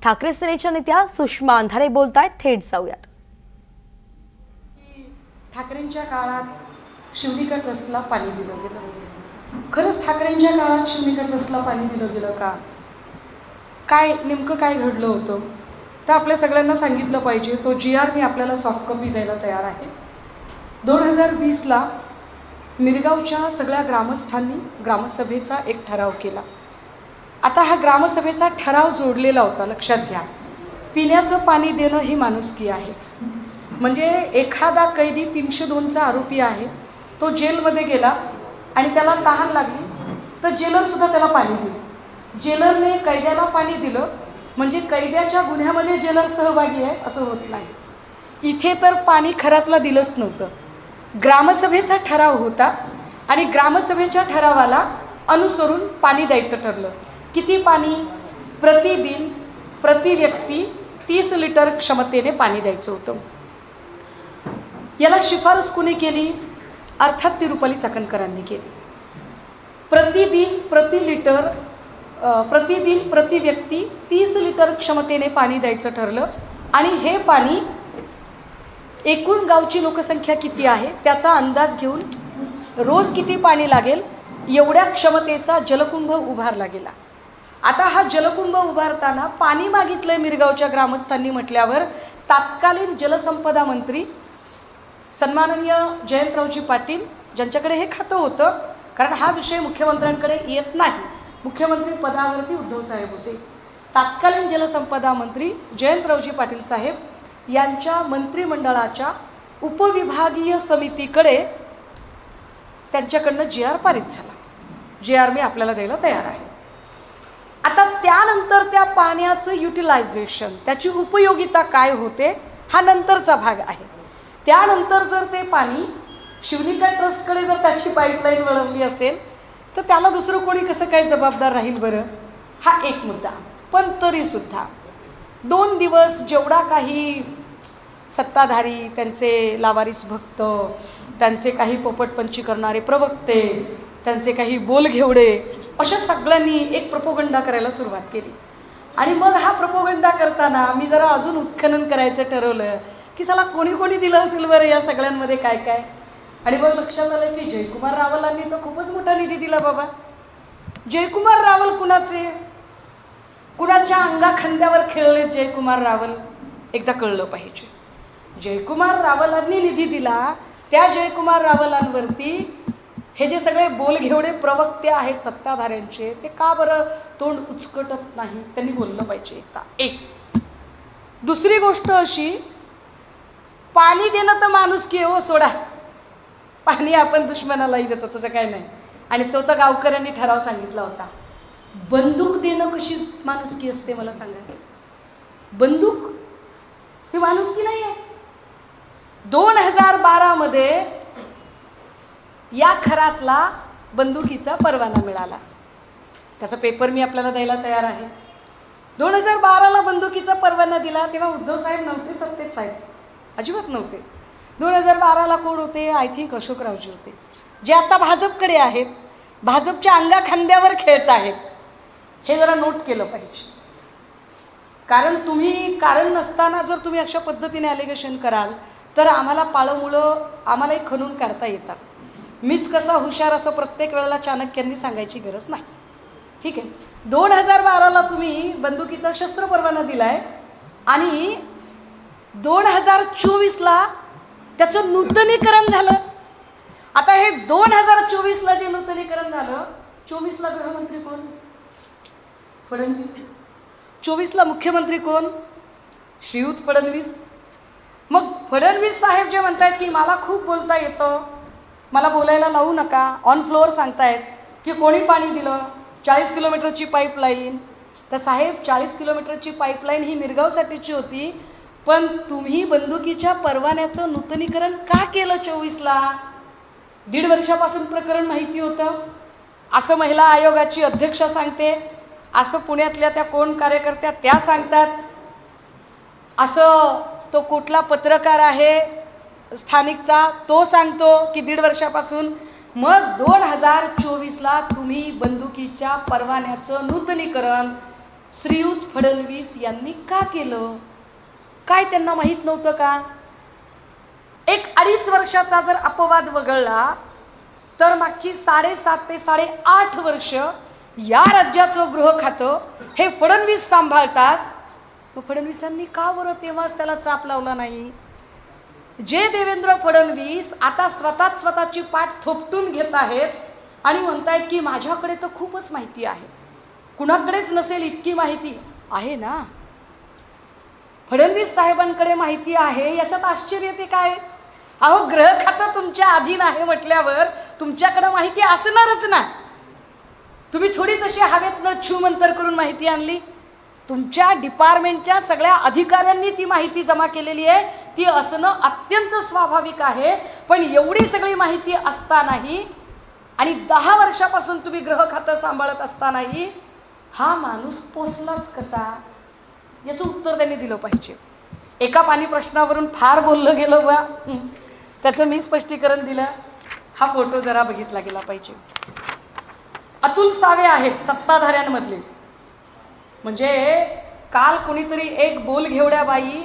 ठाकरे सेनेच्या नेत्या सुषमा अंधारे बोलतायत, थेट जाऊयात. ठाकरेंच्या काळात शिवनिका ट्रस्टला पाणी दिलं गेलं. खरंच ठाकरेंच्या काळात शिवनिका ट्रस्टला पाणी दिलं गेलं का? काय नेमकं काय घडलं होतं तर आपल्या सगळ्यांना सांगितलं पाहिजे. तो GR मी आपल्याला सॉफ्ट कॉपी द्यायला तयार आहे. 2020ला मिरगावच्या सगळ्या ग्रामस्थांनी ग्रामसभेचा एक ठराव केला. आता हा ग्रामसभेचा ठराव जोडलेला होता, लक्षात घ्या. पिण्याचं पाणी देणं ही माणुसकी आहे. म्हणजे एखादा कैदी 302चा आरोपी आहे, तो जेलमध्ये गेला आणि त्याला तहान लागली तर जेलरसुद्धा त्याला पाणी दिलं. जेलरने कैद्याला पाणी दिलं म्हणजे कैद्याच्या गुन्ह्यामध्ये जेलर सहभागी आहे असं होत नाही. इथे तर पाणी खरातला दिलंच नव्हतं. ग्रामसभेचा ठराव होता आणि ग्रामसभेच्या ठरावाला अनुसरून पाणी द्यायचं ठरलं. किती पाणी? प्रतिदिन प्रति व्यक्ती 30 लिटर क्षमतेने पाणी द्यायचं होतं. याला शिफारस कुणी केली? अर्थात तिरुपती चाकणकरांनी केली. प्रतिदिन प्रति व्यक्ती 30 लिटर क्षमतेने पाणी द्यायचं ठरलं. आणि हे पाणी एकूण गावची लोकसंख्या किती आहे त्याचा अंदाज घेऊन रोज किती पाणी लागेल एवढ्या क्षमतेचा जलकुंभ उभारला गेला. आता हा जलकुंभ उभारताना पाणी मागितलंय मिरगावच्या ग्रामस्थांनी म्हटल्यावर तत्कालीन जलसंपदा मंत्री सन्माननीय जयंतरावजी पाटील, ज्यांच्याकडे हे खातं होतं, कारण हा विषय मुख्यमंत्र्यांकडे येत नाही, मुख्यमंत्री पदावरती उद्धवसाहेब होते, तत्कालीन जलसंपदा मंत्री जयंतरावजी पाटील साहेब यांच्या मंत्रिमंडळाच्या उपविभागीय समितीकडे त्यांच्याकडनं GR पारित झाला. GR मी आपल्याला द्यायला तयार आहे. आता त्यानंतर त्या पाण्याचं युटिलायझेशन, त्याची उपयोगिता काय होते हा नंतरचा भाग आहे. त्यानंतर जर ते पाणी शिवनिका ट्रस्टकडे जर त्याची पाईपलाईन वळवली असेल तर त्याला दुसरं कोणी कसं काय जबाबदार राहील बरं? हा एक मुद्दा. पण तरीसुद्धा 2 दिवस जेवढा काही सत्ताधारी, त्यांचे लावारिस भक्त, त्यांचे काही पोपटपंची करणारे प्रवक्ते, त्यांचे काही बोलघेवडे, अशा सगळ्यांनी एक प्रोपोगंडा करायला सुरुवात केली. आणि मग हा प्रोपोगंडा करताना मी जरा अजून उत्खनन करायचं ठरवलं की चला कोणी कोणी दिलं असेल बरं या सगळ्यांमध्ये काय काय. आणि मग लक्षात आलं की जयकुमार रावलांनी तर खूपच मोठा निधी दिला बाबा. जयकुमार रावल कुणाचे? कुणाच्या अंगाखांद्यावर खेळले जयकुमार रावल? एकदा कळलं पाहिजे. जयकुमार रावलांनी निधी दिला, त्या जयकुमार रावलांवरती हे जे सगळे बोलघेवडे प्रवक्ते आहेत सत्ताधाऱ्यांचे, ते का बरं तोंड उचकटत नाही? त्यांनी बोललं पाहिजे एकदा. एक दुसरी गोष्ट अशी, पाणी देणं तर माणुसकी आहे हो, सोडा. पाणी आपण दुश्मनालाही देतो, तसं काय नाही. आणि तो तर गावकऱ्यांनी ठराव सांगितला होता. बंदूक देणं कशी माणुसकी असते मला सांगा? बंदूक ही माणुसकी नाही आहे. 2012मध्ये या खरातला बंदुकीचा परवाना मिळाला. त्याचा पेपर मी आपल्याला द्यायला तयार आहे. 2012ला बंदुकीचा परवाना दिला तेव्हा उद्धव साहेब नव्हते सत्तेत, साहेब अजिबात नव्हते. 2012ला कोण होते? आय थिंक अशोकरावजी होते, जे आता भाजपकडे आहेत, भाजपच्या अंगाखांद्यावर खेळत आहेत. हे जरा नोट केलं पाहिजे. कारण तुम्ही कारण नसताना जर तुम्ही अशा पद्धतीने ॲलिगेशन कराल तर आम्हाला पाळमुळं आम्हालाही खणून काढता येतात. मीच कसा हुशार असं प्रत्येक वेळेला चाणक्यांनी सांगायची गरज नाही. ठीक आहे. 2012ला तुम्ही बंदुकीचा शस्त्र परवाना दिला आहे आणि 2024ला त्याचं नूतनीकरण झालं. आता हे 2024ला जे नूतनीकरण झालं, 24ला गृहमंत्री कोण? फडणवीस. 24ला मुख्यमंत्री कोण? श्रीयुत फडणवीस. मग फडणवीस साहेब जे म्हणतायत की मला खूप बोलता येतं, मला बोलायला लावू नका, ऑन फ्लोअर सांगतायत की कोणी पाणी दिलं, 40 किलोमीटरची पाईपलाईन. तर साहेब 40 किलोमीटरची पाईपलाईन ही मिरगावसाठीची होती, पण तुम्ही बंदुकीच्या परवान्याचं नूतनीकरण का केलं 24ला? 1.5 वर्षापासून प्रकरण माहिती होतं असं महिला आयोगाची अध्यक्षा सांगते, असं पुण्यातल्या त्या कोण कार्यकर्त्या त्या सांगतात, असं तो कुठला पत्रकार आहे स्थानिकचा तो सांगतो की 1.5 वर्षापासून. मग 2024ला तुम्ही बंदुकीच्या परवान्याचं नूतनीकरण श्रीयुत फडणवीस यांनी का केलं? काय त्यांना माहीत नव्हतं का? 1-2.5 वर्षाचा जर अपवाद वगळला तर मागची 7.5 ते 8.5 वर्ष या राज्याचं गृह खातं हे फडणवीस सांभाळतात. मग फडणवीसांनी का बरं तेव्हाच त्याला चाप लावला नाही? जे देवेंद्र फडणवीस आता स्वतःची पाठ थोपटून घेत आहेत आणि म्हणतायत की माझ्याकडे तर खूपच माहिती आहे, कुणाकडेच नसेल इतकी माहिती आहे ना. फडणवीस साहेबांकडे माहिती आहे याच्यात आश्चर्य ते काय? अहो, गृह खातं तुमच्या अधीन आहे म्हटल्यावर तुमच्याकडे माहिती असणारच ना. तुम्ही थोडीच अशी हवेतनं छूमंतर करून माहिती आणली. तुमच्या डिपार्टमेंटच्या सगळ्या अधिकाऱ्यांनी ती माहिती जमा केलेली आहे. ती असणं अत्यंत स्वाभाविक आहे. पण एवढी सगळी माहिती असतानाही आणि 10 वर्षापासून तुम्ही गृह खातं सांभाळत असतानाही हा माणूस पोचलाच कसा, याचं उत्तर त्यांनी दिलं पाहिजे. एका पाणी प्रश्नावरून फार बोललं गेलं बा, त्याचं मी स्पष्टीकरण दिलं. हा फोटो जरा बघितला गेला पाहिजे. अतुल सावे आहेत सत्ताधाऱ्यांमधले. म्हणजे काल कोणीतरी एक बोलघेवड्या बाई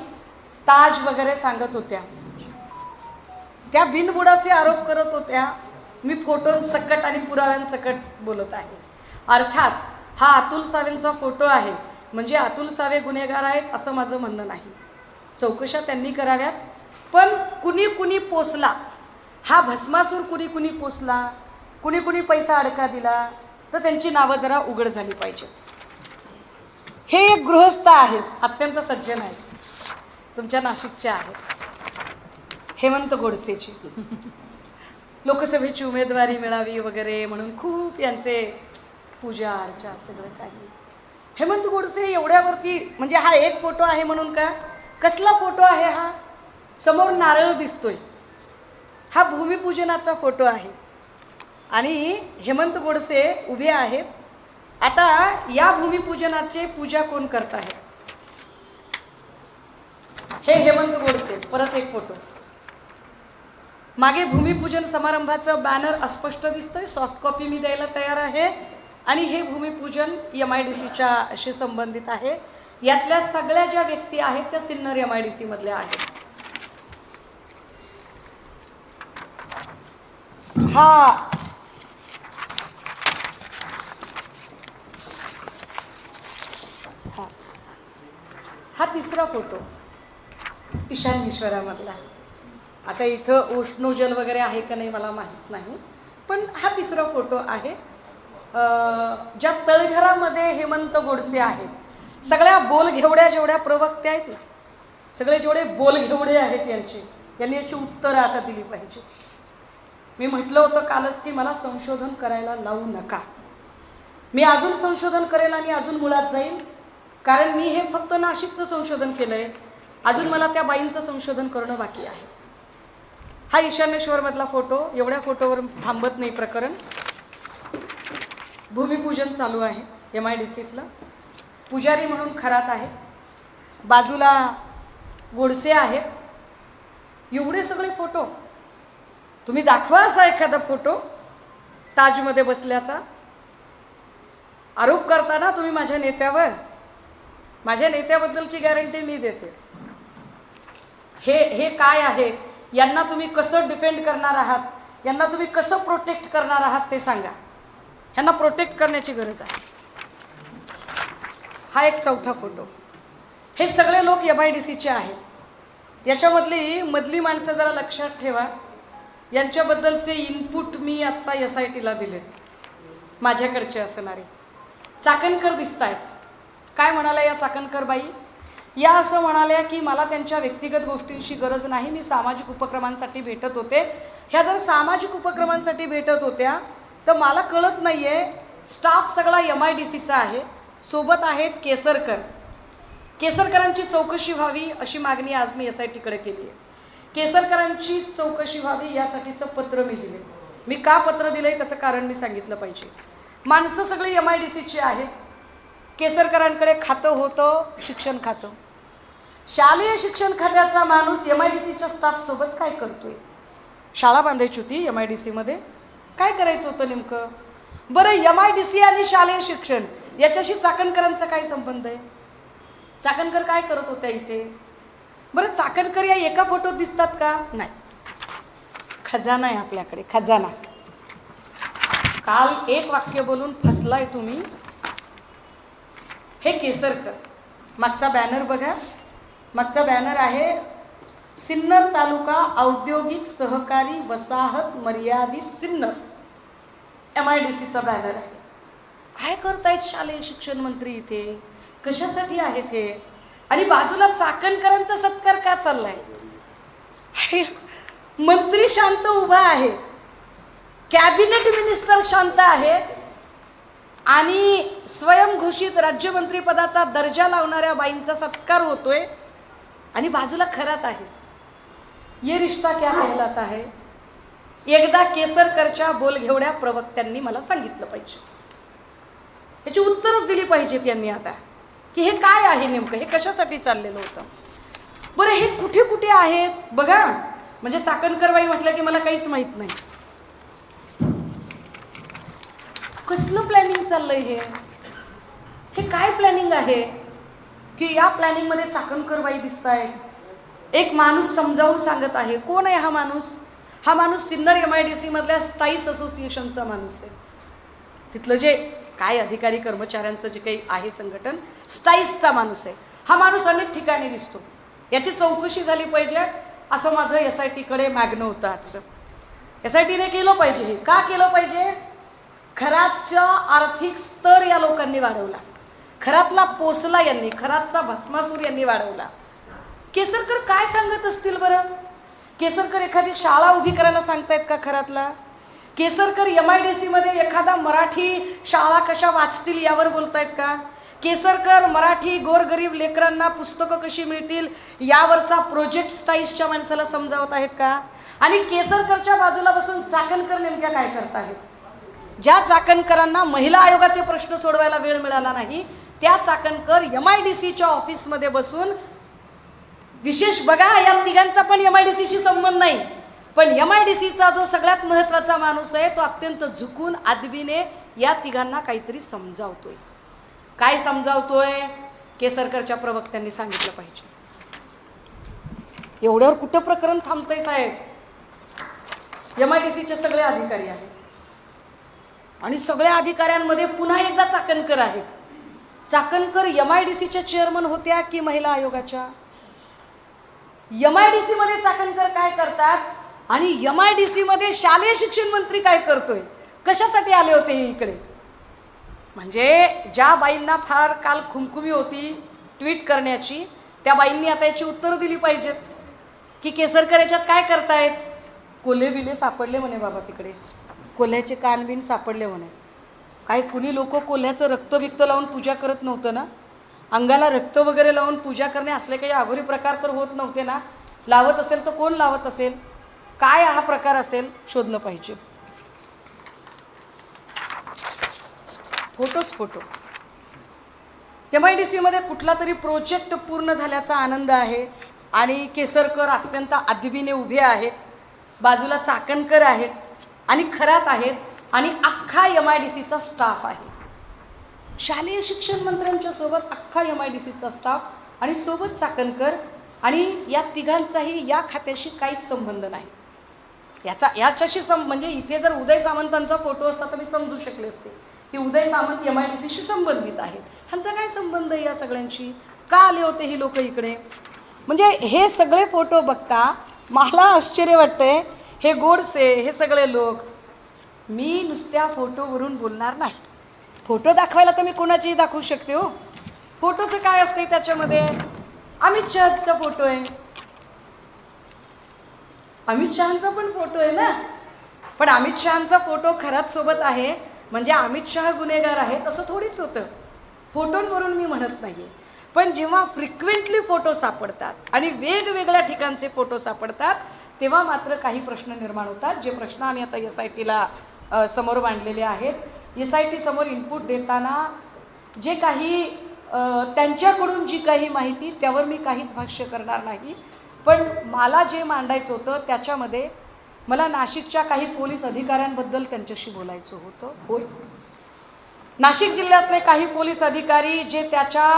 ताज वगैरे सांगत होत्या, त्या बिनबुडाचे आरोप करत होत्या. मी फोटोंसकट आणि पुराव्यांसकट बोलत आहे. अर्थात हा अतुल सावेंचा फोटो आहे म्हणजे अतुल सावे गुन्हेगार आहेत असं माझं म्हणणं नाही. चौकशा त्यांनी कराव्यात. पण कुणी पोसला, हा भस्मासूर कुणी पोसला, कुणी पैसा अडका दिला, तर त्यांची नावं जरा उघड झाली पाहिजे. हे एक गृहस्थ आहेत, अत्यंत सज्जन आहेत, तुमच्या नाशिकचे आहेत, हेमंत गोडसेची. लोकसभेची उमेदवारी मिळावी वगैरे म्हणून खूप यांचे पूजा अर्चा सगळं काही. हेमंत गोडसे एवढ्यावरती, म्हणजे हा एक फोटो आहे म्हणून का? कसला फोटो आहे हा? समोर नारळ दिसतोय, हा भूमिपूजनाचा फोटो आहे आणि हेमंत गोडसे उभे आहेत. आता या भूमिपूजनाचे पूजा कोण करत आहे? हे हेमंत गोडसे. परत एक फोटो. मागे भूमिपूजन समारंभाचं बॅनर अस्पष्ट दिसतंय, सॉफ्ट कॉपी मी द्यायला तयार आहे. आणि हे भूमिपूजन MIDCच्या शी संबंधित आहे. यातल्या सगळ्या ज्या व्यक्ती आहेत त्या सिन्नर MIDC मधल्या आहेत. हा तिसरा फोटो ईशान्येश्वरामधला. आता इथं उष्णोजल वगैरे आहे का नाही मला माहीत नाही, पण हा तिसरा फोटो आहे. ज्या तळघरामध्ये हेमंत गोडसे आहेत, सगळ्या बोलघेवड्या जेवढ्या प्रवक्त्या आहेत ना, सगळे जेवढे बोलघेवडे आहेत यांनी याची उत्तरं आता दिली पाहिजे. मी म्हटलं होतं कालच की मला संशोधन करायला लावू नका. मी अजून संशोधन करेल आणि अजून मुळात जाईल, कारण मी हे फक्त नाशिकचं संशोधन केलं आहे. अजून मला त्या बाईंचं संशोधन करणं बाकी आहे. हा ईशान्येश्वरमधला फोटो. एवढ्या फोटोवर थांबत नाही प्रकरण. भूमिपूजन चालू आहे MIDCतलं. पुजारी म्हणून खरात आहे, बाजूला गोडसे आहेत. एवढे सगळे फोटो तुम्ही दाखवा. असा एखादा फोटो ताजमध्ये बसल्याचा. आरोप करताना तुम्ही माझ्या नेत्याबद्दलची गॅरंटी मी देते. हे काय आहे, यांना तुम्ही कसं डिफेंड करणार आहात, यांना तुम्ही कसं प्रोटेक्ट करणार आहात ते सांगा. ह्यांना प्रोटेक्ट करण्याची गरज आहे. हा एक चौथा फोटो. हे सगळे लोक MIDCचे आहेत. याच्यामधली मधली माणसं जरा लक्षात ठेवा. यांच्याबद्दलचे इनपुट मी आत्ता SITला दिलेत, माझ्याकडचे असणारे. चाकणकर दिसत आहेत. काय म्हणाल्या या चाकणकर बाई? या असं म्हणाल्या की मला त्यांच्या व्यक्तिगत गोष्टींशी गरज नाही, मी सामाजिक उपक्रमांसाठी भेटत होते. ह्या जर सामाजिक उपक्रमांसाठी भेटत होत्या तर मला कळत नाही आहे. स्टाफ सगळा MIDCचा आहे, सोबत आहेत केसरकरांची चौकशी व्हावी अशी मागणी आज मी SITकडे केली आहे. केसरकरांची चौकशी व्हावी यासाठीचं पत्र मी दिले. मी का पत्र दिलंय त्याचं कारण मी सांगितलं पाहिजे. माणसं सगळी MIDCची आहेत. केसरकरांकडे खातं होतं शिक्षण खातं. शालेय शिक्षण खात्याचा माणूस MIDCच्या स्टाफसोबत काय करतोय? शाळा बांधायची होती MIDCमध्ये, काय करायचं होतं नेमकं? बरं, MIDC आणि शालेय शिक्षण याच्याशी चाकणकरांचा काय संबंध आहे? चाकणकर काय करत होत्या इथे? बरं, चाकणकर या एका फोटोत दिसतात का? नाही. खजाना आहे आपल्याकडे, खजाना. काल एक वाक्य बोलून फसलाय तुम्ही. हे केसरकर. मागचा बॅनर बघा. मागचा बॅनर आहे सिन्नर तालुका औद्योगिक सहकारी वसाहत मर्यादित सिन्नर, MIDCचा बॅनर आहे. काय करतायत शालेय शिक्षण मंत्री इथे? कशासाठी आहेत हे? आणि बाजूला चाकणकरांचा सत्कार का चाललाय? मंत्री शांत उभा आहे, कॅबिनेट मिनिस्टर शांत आहे आणि स्वयंघोषित राज्यमंत्री पदाचा दर्जा लावणाऱ्या बाईंचा सत्कार होतोय आणि बाजूला खरात आहे. ये रिश्ता क्या कहलाता है? एकदा केसरकरच्या बोलघेवड्या प्रवक्त्यांनी मला सांगितलं पाहिजे, याची उत्तरच दिली पाहिजेत यांनी आता, की हे काय आहे नेमकं, हे कशासाठी चाललेलं होतं. बरं, हे कुठे कुठे आहेत बघा. म्हणजे चाकणकरबाई म्हटलं की मला काहीच माहित नाही. कसलं प्लॅनिंग चाललंय हे? हे काय प्लॅनिंग आहे की या प्लॅनिंगमध्ये चाकणकरबाई दिसत आहे? एक माणूस समजावून सांगत आहे. कोण आहे हा माणूस? हा माणूस सिन्नर MIDC मधल्या स्टाईस असोसिएशनचा माणूस आहे. तिथलं जे काय अधिकारी कर्मचाऱ्यांचं जे काही आहे संघटन, स्टाईसचा माणूस आहे. हा माणूस अनेक ठिकाणी दिसतो. याची चौकशी झाली पाहिजे असं माझं SITकडे मागणं होतं आजचं. SITने केलं पाहिजे. हे का केलं पाहिजे? खरातचा आर्थिक स्तर या लोकांनी वाढवला, खरातला पोसला यांनी, खरातचा भस्मासूर यांनी वाढवला. केसरकर काय सांगत असतील बरं? केसरकर एखादी शाळा उभी करायला सांगतायत का खरातला? केसरकर MIDC मध्ये एखादा मराठी शाळा कशा वाचतील यावर बोलतायत का? केसरकर मराठी गोरगरीब लेकरांना पुस्तकं कशी मिळतील यावरचा प्रोजेक्ट स्टाईसच्या माणसाला समजावत आहेत का? आणि केसरकरच्या बाजूला बसून चाकणकर नेमक्या काय करत आहेत? ज्या चाकणकरांना महिला आयोगाचे प्रश्न सोडवायला वेळ मिळाला नाही, त्या चाकणकर MIDCच्या ऑफिसमध्ये बसून, विशेष बघा या तिघांचा पण MIDCशी संबंध नाही, पण MIDCचा जो सगळ्यात महत्त्वाचा माणूस आहे तो अत्यंत झुकून आदबीने या तिघांना काहीतरी समजावतोय. काय समजावतोय? केसरकरच्या प्रवक्त्यांनी सांगितलं पाहिजे. एवढ्यावर कुठं प्रकरण थांबतंय साहेब? MIDCचे सगळे अधिकारी आहेत आणि सगळ्या अधिकाऱ्यांमध्ये पुन्हा एकदा चाकणकर आहेत. चाकणकर MIDCच्या चेअरमन होत्या की महिला आयोगाच्या? MIDC मध्ये चाकणकर काय करतात आणि MIDC मध्ये शालेय शिक्षण मंत्री काय करतोय? कशासाठी आले होते हे इकडे? म्हणजे ज्या बाईंना फार काल खुमखुमी होती ट्विट करण्याची, त्या बाईंनी आता याची उत्तरं दिली पाहिजेत की केसरकर याच्यात काय करतायत? कोल्हे बिले सापडले म्हणे बाबा तिकडे, कोल्ह्याचे कानबिन सापडले म्हणे. काही कुणी लोक कोल्ह्याचं रक्त बिक्त लावून पूजा करत नव्हतं ना? अंगाला रक्त वगैरे लावून पूजा करणे असले काही अघोरी प्रकार तर होत नव्हते ना? लावत असेल तर कोण लावत असेल? काय हा प्रकार असेल? शोधलं पाहिजे. फोटोच फोटो. MIDC मध्ये कुठला तरी प्रोजेक्ट पूर्ण झाल्याचा आनंद आहे आणि केसरकर अत्यंत आदबीने उभे आहेत, बाजूला चाकणकर आहेत आणि खरात आहेत आणि अख्खा MIDCचा स्टाफ आहे. शालेय शिक्षण मंत्र्यांच्या सोबत अख्खा MIDCचा स्टाफ आणि सोबत चाकणकर, आणि या तिघांचाही या खात्याशी काहीच संबंध नाही. याच्याशी म्हणजे इथे जर उदय सामंतांचा फोटो असता तर मी समजू शकले असते की उदय सामंत MIDCशी संबंधित आहेत. ह्यांचा काय संबंध आहे या सगळ्यांशी? का आले होते ही लोक इकडे? म्हणजे हे सगळे फोटो बघता मला आश्चर्य वाटतंय. हे गोडसे, हे सगळे लोक, मी नुसत्या फोटोवरून बोलणार नाही. फोटो दाखवायला तर मी कोणाचीही दाखवू शकते हो. फोटोचं काय असते त्याच्यामध्ये? अमित शहाचा फोटो आहे, अमित शहाचा पण फोटो आहे ना, पण अमित शहाचा फोटो खरात सोबत आहे म्हणजे अमित शहा गुन्हेगार आहेत असं थोडीच होतं. फोटोंवरून मी म्हणत नाहीये, पण जेव्हा फ्रिक्वेंटली फोटो सापडतात आणि वेगवेगळ्या ठिकाणचे फोटो सापडतात तेव्हा मात्र काही प्रश्न निर्माण होतात. जे प्रश्न आम्ही आता SITला समोर मांडलेले आहेत. SIT समोर इनपुट देताना जे काही त्यांच्याकडून जी काही माहिती, त्यावर मी काहीच भाष्य करणार नाही. पण मला जे मांडायचं होतं त्याच्यामध्ये मला नाशिकच्या काही पोलीस अधिकाऱ्यांबद्दल त्यांच्याशी बोलायचं होतं. होय, नाशिक जिल्ह्यातले काही पोलीस अधिकारी जे त्याच्या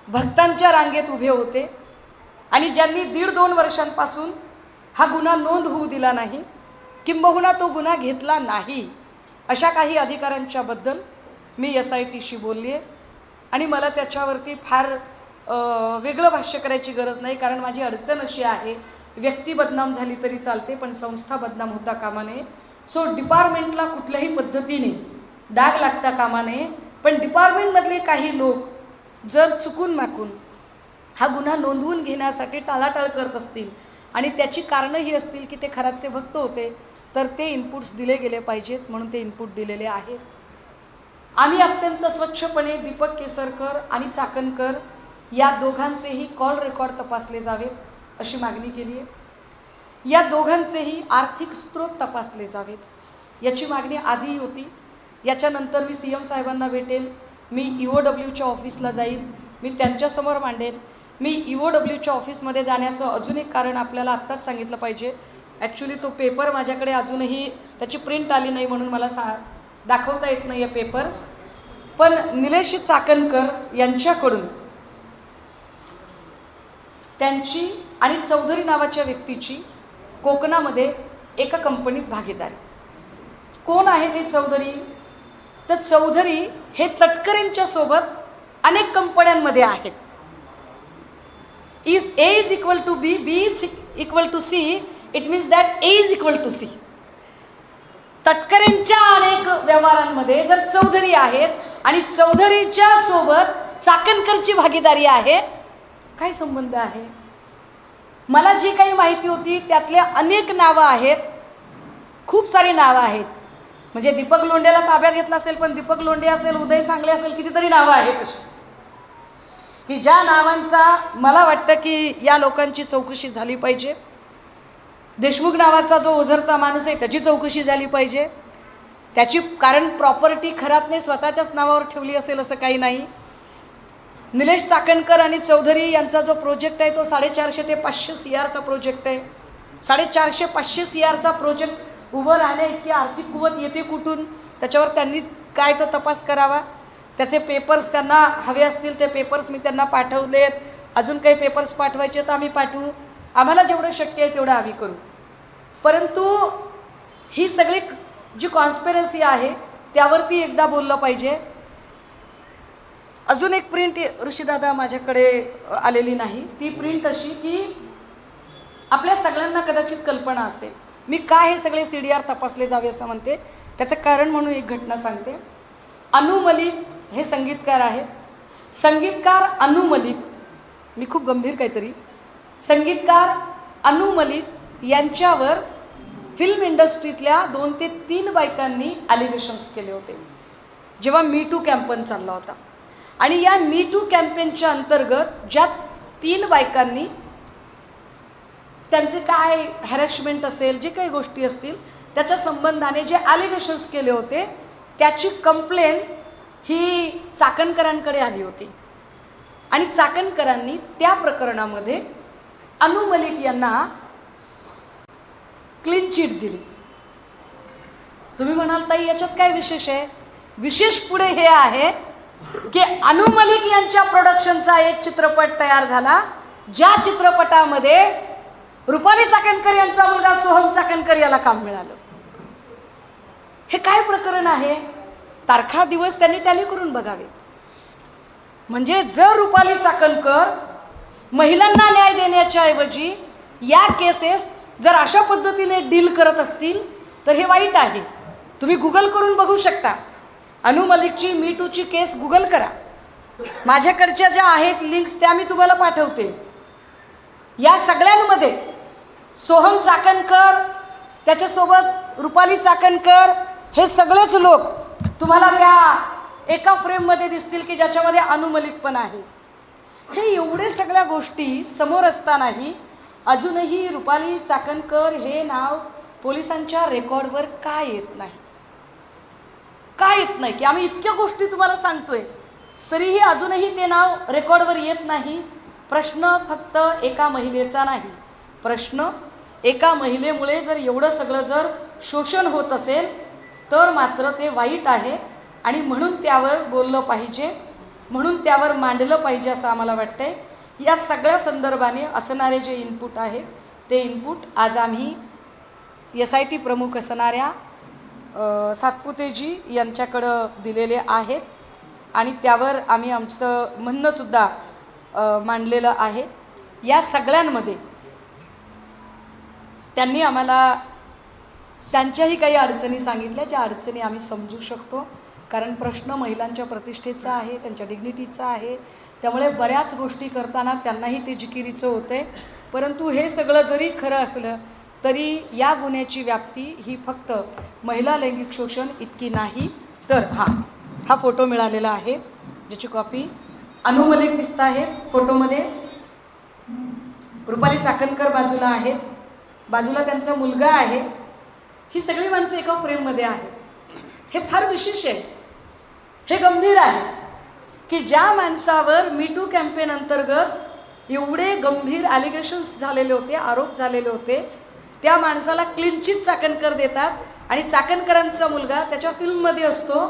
भक्तांच्या रांगेत उभे होते आणि ज्यांनी 1.5-2 वर्षांपासून हा गुन्हा नोंद होऊ दिला नाही, किंबहुना तो गुन्हा घेतला नाही, अशा काही अधिकाऱ्यांच्याबद्दल मी SITशी बोलली आहे. आणि मला त्याच्यावरती फार वेगळं भाष्य करायची गरज नाही, कारण माझी अडचण अशी आहे, व्यक्ती बदनाम झाली तरी चालते पण संस्था बदनाम होता कामा नये. सो डिपार्टमेंटला कुठल्याही पद्धतीने डाग लागता कामा नये. पण डिपार्टमेंटमधले काही लोक जर चुकून माकून हा गुन्हा नोंदवून घेण्यासाठी टाळाटाळ करत असतील आणि त्याची कारणं ही असतील की ते खरातचे भक्त होते, तर ते इनपुट्स दिले गेले पाहिजेत, म्हणून ते इनपुट दिलेले आहेत. आम्ही अत्यंत स्वच्छपणे दीपक केसरकर आणि चाकणकर या दोघांचेही कॉल रेकॉर्ड तपासले जावेत अशी मागणी केली आहे. या दोघांचेही आर्थिक स्रोत तपासले जावेत याची मागणी आधी होती. याच्यानंतर मी CM साहेबांना भेटेल, मी EOWच्या ऑफिसला जाईल, मी त्यांच्यासमोर मांडेल. मी EOWच्या ऑफिसमध्ये जाण्याचं अजून एक कारण आपल्याला आत्ताच सांगितलं पाहिजे. ॲक्च्युली तो पेपर माझ्याकडे अजूनही त्याची प्रिंट आली नाही म्हणून मला दाखवता येत नाही आहे पेपर. पण निलेश चाकणकर यांच्याकडून त्यांची आणि चौधरी नावाच्या व्यक्तीची कोकणामध्ये एका कंपनीत भागीदारी. कोण आहेत हे चौधरी? तर चौधरी हे तटकरेंच्या सोबत अनेक कंपन्यांमध्ये आहेत. If A is equal to B, B is equal to C, it means that A is equal to C. तटकरेंच्या अनेक व्यवहारांमध्ये जर चौधरी आहेत आणि चौधरीच्या सोबत चाकणकरची भागीदारी आहे, काय संबंध आहे? मला जी काही माहिती होती त्यातले अनेक नावं आहेत, खूप सारी नावं आहेत. म्हणजे दीपक लोंढेला ताब्यात घेतलं असेल, पण दीपक लोंढे असेल, उदय सांगले असेल, कितीतरी नावं आहेत अशी की ज्या नावांचा मला वाटतं की या लोकांची चौकशी झाली पाहिजे. देशमुख नावाचा जो ओझरचा माणूस आहे त्याची चौकशी झाली पाहिजे. त्याची कारण प्रॉपर्टी खरातने स्वतःच्याच नावावर ठेवली असेल असं काही नाही. निलेश चाकणकर आणि चौधरी यांचा जो प्रोजेक्ट आहे तो 450 ते 500 CRचा प्रोजेक्ट आहे. 450-500 CRचा प्रोजेक्ट उभं राहण्या इतकी आर्थिक कुवत येते कुठून? त्याच्यावर त्यांनी काय तो तपास करावा. त्याचे पेपर्स त्यांना हवे असतील ते पेपर्स मी त्यांना पाठवलेत. अजून काही पेपर्स पाठवायचे तर आम्ही पाठवू. आम्हाला जेवढं शक्य आहे तेवढं आम्ही करू. परंतु ही सगळी जी कॉन्स्पिरसी आहे त्यावरती एकदा बोललं पाहिजे. अजून एक प्रिंट ऋषीदादा माझ्याकडे आलेली नाही. ती प्रिंट अशी की आपल्या सगळ्यांना कदाचित कल्पना असेल मी का हे सगळे CDR तपासले जावे असं म्हणते. त्याचं कारण म्हणून एक घटना सांगते. अनु मलिक हे संगीतकार आहेत. संगीतकार अनु मलिक, मी खूप गंभीर काहीतरी, संगीतकार अनु मलिक यांच्यावर फिल्म इंडस्ट्रीतल्या 2 ते 3 बायकांनी ॲलिगेशन्स केले होते जेव्हा MeToo कॅम्पेन चालला होता. आणि या MeToo कॅम्पेनच्या अंतर्गत ज्या 3 बायकांनी त्यांचे काय हॅरॅसमेंट असेल, जे काही गोष्टी असतील त्याच्या संबंधाने जे ॲलिगेशन्स केले होते त्याची कंप्लेन ही चाकणकरांकडे आली होती. आणि चाकणकरांनी त्या प्रकरणामध्ये अनु मलिक यांना क्लीन चिट दिली. तुम्ही म्हणाल ताई याच्यात काय विशेष आहे? विशेष पुढे हे आहे की अनु मलिक यांच्या प्रोडक्शनचा एक चित्रपट तयार झाला, ज्या चित्रपटामध्ये रुपाली चाकणकर यांचा मुलगा सोहम चाकणकर याला काम मिळालं. हे काय प्रकरण आहे? तारखा दिवस त्यांनी टॅली करून बघावे. म्हणजे जर रुपाली चाकणकर महिलांना न्याय देण्याच्या ऐवजी या केसेस जर अशा पद्धतीने डील करत असतील तर हे वाईट आहे. तुम्ही गुगल करून बघू शकता. अनु मलिकची MeTooची केस गुगल करा. माझ्याकडच्या ज्या आहेत लिंक्स त्या मी तुम्हाला पाठवते. या सगळ्यांमध्ये सोहम चाकणकर, त्याच्यासोबत रुपाली चाकणकर, हे सगळेच लोक तुम्हाला त्या एका फ्रेममध्ये दिसतील की ज्याच्यामध्ये अनु मलिक पण आहे. हे एवढे सगळ्या गोष्टी समोर असतानाही अजूनही रुपाली चाकणकर हे नाव पोलिसांच्या रेकॉर्डवर का येत नाही? का येत नाही? की आम्ही इतक्या गोष्टी तुम्हाला सांगतोय तरीही अजूनही ते नाव रेकॉर्डवर येत नाही. प्रश्न फक्त एका महिलेचा नाही. प्रश्न एका महिलेमुळे जर एवढं सगळं जर शोषण होत असेल तर मात्र ते वाईट आहे. आणि म्हणून त्यावर बोललं पाहिजे, म्हणून त्यावर मांडलं पाहिजे असं आम्हाला वाटतंय. या सगळ्या संदर्भाने असणारे जे इनपुट आहेत ते इनपुट आज आम्ही SIT प्रमुख असणाऱ्या सातपुतेजी यांच्याकडं दिलेले आहेत आणि त्यावर आम्ही आमचं म्हणणंसुद्धा मांडलेलं आहे. या सगळ्यांमध्ये त्यांनी आम्हाला त्यांच्याही काही अडचणी सांगितल्या, ज्या अडचणी आम्ही समजू शकतो, कारण प्रश्न महिलांच्या प्रतिष्ठेचा आहे, त्यांच्या डिग्निटीचा आहे. त्यामुळे बऱ्याच गोष्टी करताना त्यांनाही ते जिकिरीचं होते. परंतु हे सगळं जरी खरं असलं तरी या गुन्ह्याची व्याप्ती ही फक्त महिला लैंगिक शोषण इतकी नाही. तर हा फोटो मिळालेला आहे, ज्याची कॉपी अनु मलिक दिसत आहे फोटोमध्ये. रुपाली चाकणकर बाजूला आहे, बाजूला त्यांचा मुलगा आहे. ही सगळी माणसं एका फ्रेममध्ये आहेत. हे फार विशेष आहे, हे गंभीर आहे की ज्या माणसावर मी टू कॅम्पेन अंतर्गत एवढे गंभीर ॲलिगेशन्स झालेले होते, आरोप झालेले होते, त्या माणसाला क्लीन चिट चाकणकर देतात आणि चाकणकरांचा मुलगा त्याच्या फिल्ममध्ये असतो.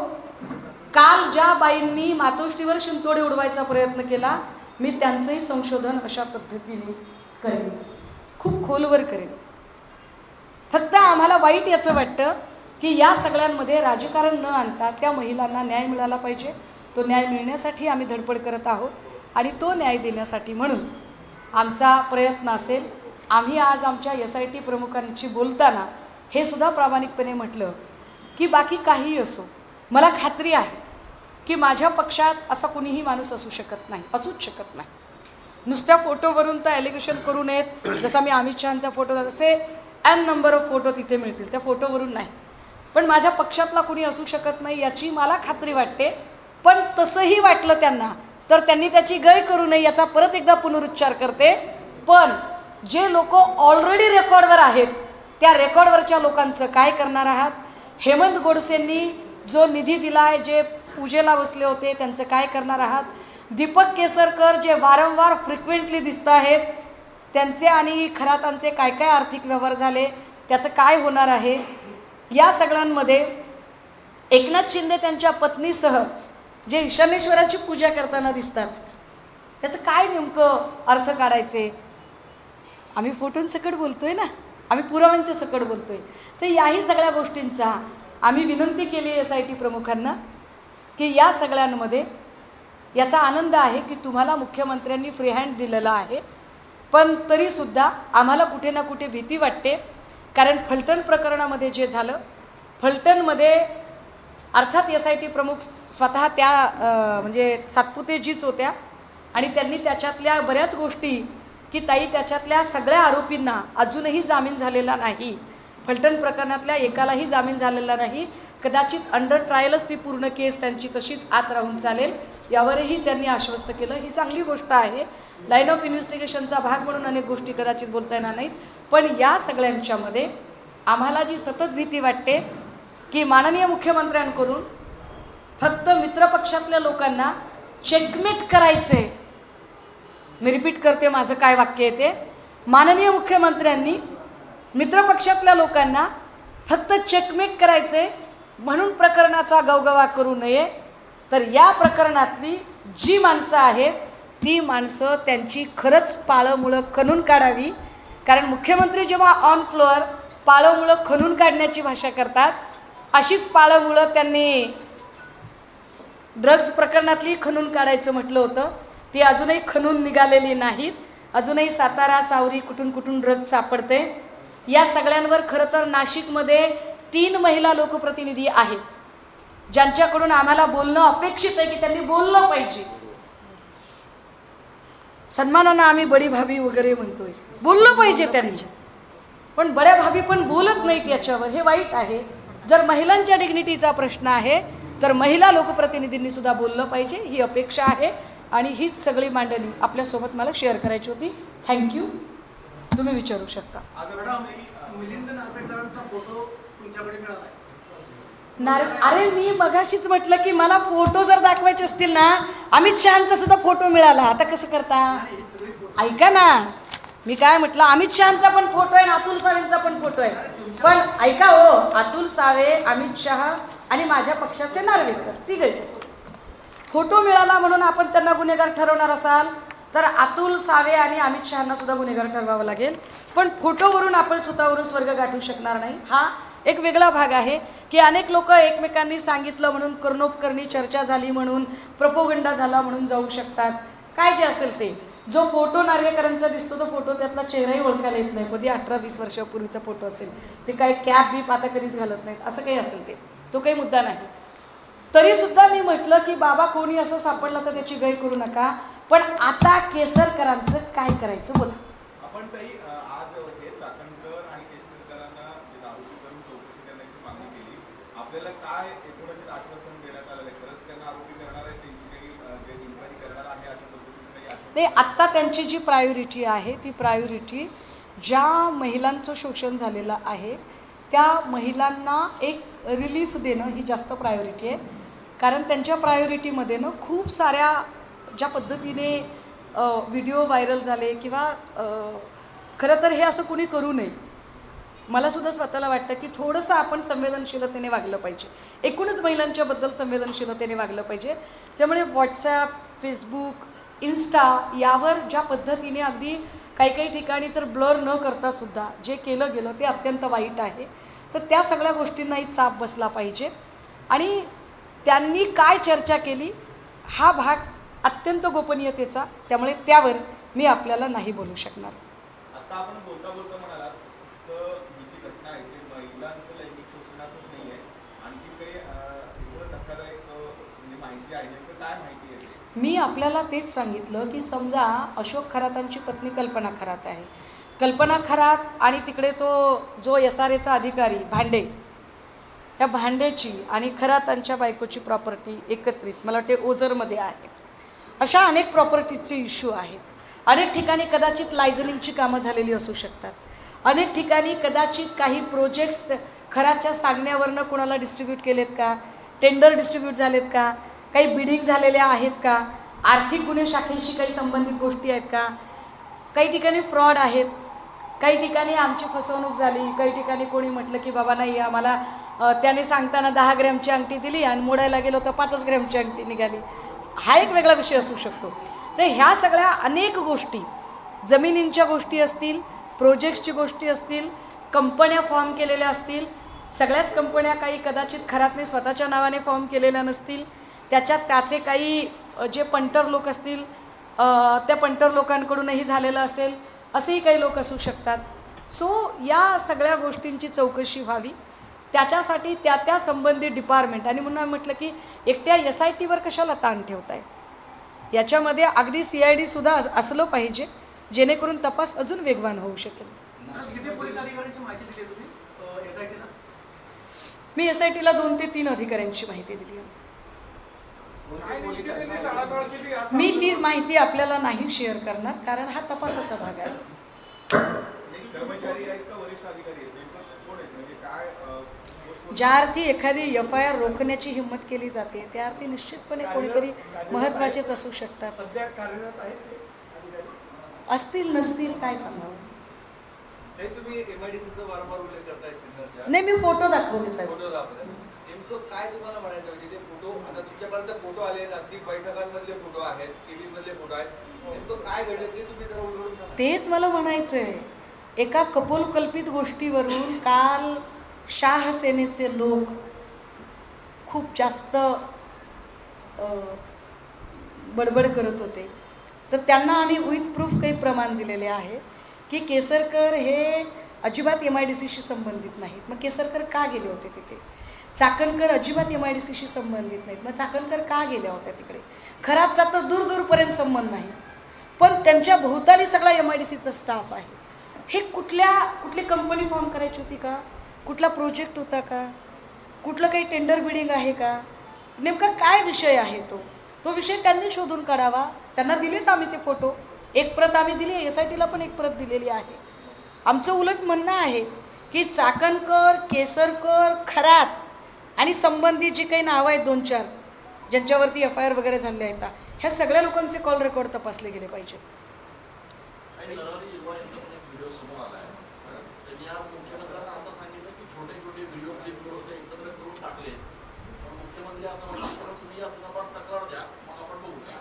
काल ज्या बाईंनी मातोश्रीवर शिंतोडे उडवायचा प्रयत्न केला, मी त्यांचंही संशोधन अशा पद्धतीने करेन, खूप खोलवर करेन. फक्त आम्हाला वाईट याचं वाटतं की या सगळ्यांमध्ये राजकारण न आणता त्या महिलांना न्याय मिळाला पाहिजे. तो न्याय मिळण्यासाठी आम्ही धडपड करत आहोत आणि तो न्याय देण्यासाठी म्हणून आमचा प्रयत्न असेल. आम्ही आज आमच्या SIT प्रमुखांशी बोलताना हे सुद्धा प्रामाणिकपणे म्हटलं की बाकी काहीही असो, मला खात्री आहे की माझ्या पक्षात असा कुणीही माणूस असू शकत नाही, असूच शकत नाही. नुसत्या फोटोवरून तर ॲलिगेशन करू नयेत. जसा मी अमित शहांचा फोटो तसे n नंबर ऑफ फोटो तिथे मिळतील, त्या फोटोवरून नाही. पण माझ्या पक्षातला कुणी असू शकत नाही याची मला खात्री वाटते. पण तसंही वाटलं त्यांना तर त्यांनी त्याची गय करू नये याचा परत एकदा पुनरुच्चार करते. पण जे लोक ऑलरेडी रेकॉर्डवर आहेत त्या रेकॉर्डवरच्या लोकांचं काय करणार आहात? हेमंत गोडसेंनी जो निधी दिला आहे, जे पूजेला बसले होते, त्यांचं काय करणार आहात? दीपक केसरकर जे वारंवार फ्रिक्वेंटली दिसत आहेत, त्यांचे आणि खरातांचे काय काय आर्थिक व्यवहार झाले, त्याचं काय होणार आहे? या सगळ्यांमध्ये एकनाथ शिंदे त्यांच्या पत्नीसह जे ईशानेश्वराची पूजा करताना दिसतात, त्याचं काय नेमकं अर्थ काढायचे? आम्ही फोटोंसकट बोलतोय ना, आम्ही पुराव्यांच्या सकट बोलतोय. तर याही सगळ्या गोष्टींचा आम्ही विनंती केली SIT प्रमुखांना की या सगळ्यांमध्ये याचा आनंद आहे की तुम्हाला मुख्यमंत्र्यांनी फ्री हँड दिलेला आहे. पण तरीसुद्धा आम्हाला कुठे ना कुठे भीती वाटते, कारण फलटण प्रकरणामध्ये जे झालं, फलटणमध्ये अर्थात SIT प्रमुख स्वतः त्या म्हणजे सातपुतेजीच होत्या आणि त्यांनी त्याच्यातल्या बऱ्याच गोष्टी की ताई त्याच्यातल्या सगळ्या आरोपींना अजूनही जामीन झालेला नाही, फलटण प्रकरणातल्या एकालाही जामीन झालेला नाही, कदाचित अंडर ट्रायलच ती पूर्ण केस त्यांची तशीच आत राहून चालेल, यावरही त्यांनी आश्वस्त केलं. ही चांगली गोष्ट आहे. लाईन ऑफ इन्व्हेस्टिगेशनचा भाग म्हणून अनेक गोष्टी कदाचित बोलता येणार नाहीत. पण या सगळ्यांच्यामध्ये आम्हाला जी सतत भीती वाटते की माननीय मुख्यमंत्र्यांकडून फक्त मित्रपक्षातल्या लोकांना चेकमेट करायचे. मी रिपीट करते माझं काय वाक्य आहे ते. माननीय मुख्यमंत्र्यांनी मित्रपक्षातल्या लोकांना फक्त चेकमेट करायचे म्हणून प्रकरणाचा गवगवा करू नये. तर या प्रकरणातली जी माणसं आहेत ती माणसं त्यांची खरंच पाळंमुळं खणून काढावी. कारण मुख्यमंत्री जेव्हा ऑन फ्लोअर पाळंमुळं खणून काढण्याची भाषा करतात, अशीच पाळंमुळं त्यांनी ड्रग्ज प्रकरणातली खणून काढायचं म्हटलं होतं. ती अजूनही खणून निघालेली नाहीत. अजूनही सातारा सावरी कुठून कुठून ड्रग्ज सापडते. या सगळ्यांवर खरं तर नाशिकमध्ये 3 महिला लोकप्रतिनिधी आहेत ज्यांच्याकडून आम्हाला बोलणं अपेक्षित आहे की त्यांनी बोललं पाहिजे. सन्मानानं आम्ही बडी भाभी वगैरे म्हणतोय, बोललं पाहिजे त्यांनी. पण बड्या भाभी पण बोलत नाहीत याच्यावर, हे वाईट आहे. जर महिलांच्या डिग्निटीचा प्रश्न आहे तर महिला लोकप्रतिनिधींनी सुद्धा बोललं पाहिजे, ही अपेक्षा आहे. आणि हीच सगळी मांडणी आपल्यासोबत मला शेअर करायची होती. थँक्यू. तुम्ही विचारू शकता. अरे मी मगाशीच म्हटलं की मला फोटो जर दाखवायचे असतील ना, अमित शहांचा सुद्धा फोटो मिळाला. आता कसं करता? ऐका ना, मी काय म्हटलं, अमित शहांचा पण फोटो आहे, अतुल सावेंचा पण फोटो आहे. पण ऐका हो, अतुल सावे, अमित शहा आणि माझ्या पक्षाचे नार्वेकर तिघे. फोटो मिळाला म्हणून आपण त्यांना गुन्हेगार ठरवणार असाल तर अतुल सावे आणि अमित शहांना सुद्धा गुन्हेगार ठरवावं लागेल. पण फोटोवरून आपण स्वतःवरून स्वर्ग गाठू शकणार नाही. हा एक वेगळा भाग आहे की अनेक लोक एकमेकांनी सांगितलं म्हणून कर्णोपकर्णी चर्चा झाली म्हणून प्रोपोगंडा झाला म्हणून जाऊ शकतात. काय जे असेल ते, जो फोटो नार्वेकरांचा दिसतो तो फोटो त्यातला चेहराही ओळखायला येत नाही. कधी 18-20 वर्षापूर्वीचा फोटो असेल, ते काय कॅप बीप आता कधीच घालत नाहीत, असं काही असेल ते, तो काही मुद्दा नाही. तरीसुद्धा मी म्हटलं की बाबा कोणी असं सापडलं तर त्याची गय करू नका. पण आता केसरकरांचं काय करायचं बोला. आपण ताई आज हे चाकणकर आणि केसरकरांना आरोपी करून चौकशी करण्याची मागणी केली. आपल्याला काय एकूणच आश्वासन देण्यात आलं आहे? खरंच त्यांना आरोपी करणार आहे, त्यांची काही इन्क्वायरी करणार आहे अशा पद्धतीने काही आश्वासन? नाही, आत्ता त्यांची जी प्रायोरिटी आहे ती प्रायोरिटी ज्या महिलांचं शोषण झालेलं आहे त्या महिलांना एक रिलीफ देणं ही जास्त प्रायोरिटी आहे. कारण त्यांच्या प्रायोरिटीमध्ये ना खूप साऱ्या ज्या पद्धतीने व्हिडिओ व्हायरल झाले किंवा खरं तर हे असं कुणी करू नये. मलासुद्धा स्वतःला वाटतं की थोडंसं आपण संवेदनशीलतेने वागलं पाहिजे. एकूणच महिलांच्याबद्दल संवेदनशीलतेने वागलं पाहिजे. त्यामुळे व्हॉट्सॲप, फेसबुक, इन्स्टा यावर ज्या पद्धतीने अगदी काही काही ठिकाणी तर ब्लर न करतासुद्धा जे केलं गेलं ते अत्यंत वाईट आहे. तर त्या सगळ्या गोष्टींनाही चाप बसला पाहिजे. आणि त्यांनी काय चर्चा केली हा भाग अत्यंत गोपनीयतेचा, त्यामुळे त्यावर मी आपल्याला नाही बोलू शकणार. आता आपण बोलता बोलता म्हणालात तर ही जी घटना आहे ते महिलांचं लैंगिक शोषणाचंच नाही आहे, आणखी काही एकूण धक्कादायक म्हणजे माहिती आहे, नेमकं काय माहिती आहे? मी आपल्याला तेच सांगितलं की समजा अशोक खरातांची पत्नी कल्पना खरात आहे. कल्पना खरात आणि तिकडे तो जो SRAचा अधिकारी भांडे, त्या भांडेची आणि खरातांच्या बायकोची प्रॉपर्टी एकत्रित मला वाटते ओझरमध्ये आहे. अशा अनेक प्रॉपर्टीचे इश्यू आहेत. अनेक ठिकाणी कदाचित लायझनिंगची कामं झालेली असू शकतात. अनेक ठिकाणी कदाचित काही प्रोजेक्ट्स खराच्या सांगण्यावरनं कुणाला डिस्ट्रीब्यूट केलेत का, टेंडर डिस्ट्रीब्यूट झालेत का, काही बिडिंग झालेल्या आहेत का, आर्थिक गुन्हे शाखेशी काही संबंधित गोष्टी आहेत का, काही ठिकाणी फ्रॉड आहेत, काही ठिकाणी आमची फसवणूक झाली, काही ठिकाणी कोणी म्हटलं की बाबा नाही आम्हाला त्याने सांगताना 10 ग्रॅमची अंगठी दिली आणि मोडायला गेलो तर 5 ग्रॅमची अंगठी निघाली. हा एक वेगळा विषय असू शकतो. तर ह्या सगळ्या अनेक गोष्टी, जमिनींच्या गोष्टी असतील, प्रोजेक्ट्सची गोष्टी असतील, कंपन्या फॉर्म केलेल्या असतील, सगळ्याच कंपन्या काही कदाचित खरातने स्वतःच्या नावाने फॉर्म केलेल्या नसतील, त्याच्यात त्याचे काही जे पंटर लोक असतील त्या पंटर लोकांकडूनही झालेलं असेल, असेही काही लोक असू शकतात. सो या सगळ्या गोष्टींची चौकशी व्हावी. त्याच्यासाठी त्या संबंधित डिपार्टमेंट, आणि म्हणून आम्ही म्हटलं की एकट्या SITवर कशाला ताण ठेवताय, याच्यामध्ये अगदी CID सुद्धा असलं पाहिजे जेणेकरून तपास अजून वेगवान होऊ शकेल. किती पोलीस अधिकाऱ्यांची माहिती दिली तुम्ही SITला? मी SITला 2 ते 3 अधिकाऱ्यांची माहिती दिली. मी ती माहिती आपल्याला नाही शेअर करणार कारण हा तपासाचा भाग आहे. कर्मचारी आहेत का वरिष्ठ अधिकारी आहेत, नेमकं कोण आहेत, म्हणजे काय ज्या अर्थी एखादी FIR रोखण्याची हिंमत केली जाते त्या अर्थी निश्चितपणे कोणीतरी महत्त्वाचेच असू शकतात. सध्या कार्यरत आहेत ते अधिकारी? असतील नसतील काय सांगावं. तुम्ही MIDCचा वारंवार उल्लेख करताय सिन्नरच्या. नाही, मी फोटो दाखवले साहेब. फोटो दाखवले. नेमकं काय तुम्हाला म्हणायचं, म्हणजे ते फोटो आता तुमच्यापर्यंत फोटो आले, अगदी बैठकांमधले फोटो आहेत, TV मधले फोटो आहेत, नेमकं काय घडलं ते तुम्ही जरा उलगडून सांगा. तेच मला म्हणायचंय. एका कपोलकल्पित गोष्टीवरून काल शाह सेनेचे लोक खूप जास्त बडबड करत होते. तर त्यांना आम्ही विथ प्रूफ काही प्रमाण दिलेले आहे की केसरकर हे अजिबात MIDCशी संबंधित नाहीत. मग केसरकर का गेले होते तिथे? चाकणकर अजिबात MIDCशी संबंधित नाहीत. मग चाकणकर का गेल्या होत्या तिकडे? खरातचा तर दूरदूरपर्यंत संबंध नाही, पण त्यांच्या भोवताली सगळा MIDCचा स्टाफ आहे. हे कुठली कंपनी फॉर्म करायची होती का? कुठला प्रोजेक्ट होता का? कुठलं काही टेंडर बिडिंग आहे का? नेमका काय विषय आहे तो विषय त्यांनी शोधून काढावा. त्यांना दिलेत आम्ही ते फोटो, एक प्रत आम्ही दिली, SITला पण एक प्रत दिलेली आहे. आमचं उलट म्हणणं आहे की चाकणकर, केसरकर, खरात आणि संबंधित जी काही नावं आहेत 2-4 ज्यांच्यावरती FIR वगैरे झाले आहेत, ह्या सगळ्या लोकांचे कॉल रेकॉर्ड तपासले गेले पाहिजे. आणि नरहरी युवा यांचा पण एक व्हिडिओ समोर आला आहे. त्यांनी आज मुख्यमंत्र्यांना असं सांगितलं की छोटे छोटे व्हिडिओ क्लिप करून एकत्र करून टाकले मुख्यमंत्री असं म्हणतात तर तुम्ही या संदर्भात तक्रार द्या, मग आपण बघू का.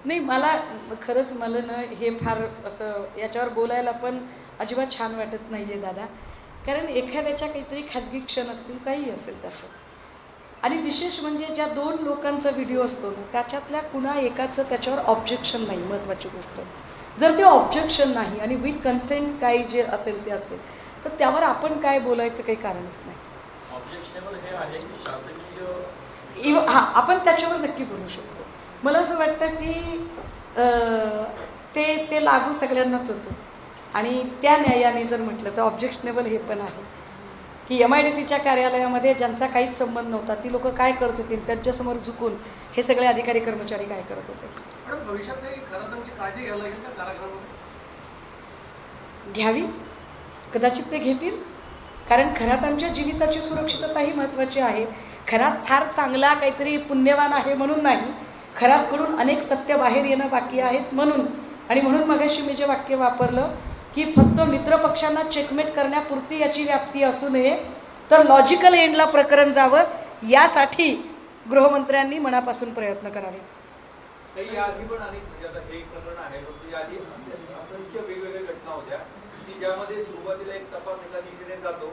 नाही, मला खरंच मला ना हे फार असं याच्यावर बोलायला पण अजिबात छान वाटत नाही आहे दादा. कारण एखाद्याच्या काहीतरी खाजगी क्षण असतील, काही असेल त्याचं. आणि विशेष म्हणजे ज्या 2 लोकांचा व्हिडिओ असतो ना, त्याच्यातल्या कुणा एकाचं त्याच्यावर ऑब्जेक्शन नाही. महत्त्वाची गोष्ट, जर ते ऑब्जेक्शन नाही आणि विथ कन्सेंट काही जे असेल ते असेल, तर त्यावर आपण काय बोलायचं काही कारणच नाही. ऑब्जेक्शनेबल हे आहे की शासकीय हां, आपण त्याच्यावर नक्की बोलू शकतो. मला असं वाटतं की ते लागू सगळ्यांनाच होतं. आणि त्या न्यायाने जर म्हटलं तर ऑब्जेक्शनेबल हे पण आहे की MIDCच्या कार्यालयामध्ये ज्यांचा काहीच संबंध नव्हता ती लोक काय करत होती, त्यांच्यासमोर झुकून हे सगळे अधिकारी कर्मचारी काय करत होते. पण भविष्यात काही खरातांची काळजी घ्यायला लागेल का कारागृहामध्ये? घ्यावी, कदाचित ते घेतील. कारण खरातांच्या जीविताची सुरक्षितता ही महत्त्वाची आहे. खरात फार चांगला काहीतरी पुण्यवान आहे म्हणून नाही, खरातकडून अनेक सत्य बाहेर येणं बाकी आहेत म्हणून. आणि म्हणून मगाशी मी जे वाक्य वापरलं की फक्त मित्रपक्षांना चेकमेट करण्यापुरती याची व्याप्ती असू नये, तर लॉजिकल एंडला प्रकरण जावं, यासाठी गृहमंत्र्यांनी मनापासून प्रयत्न करावे. काही याआधी पण अनेक म्हणजे आता हे एक प्रकरण आहे, पण याआधी असंख्य वेगवेगळ्या घटना होत्या की ज्यामध्ये सुरुवातीला एक तपास एका दिशेने जातो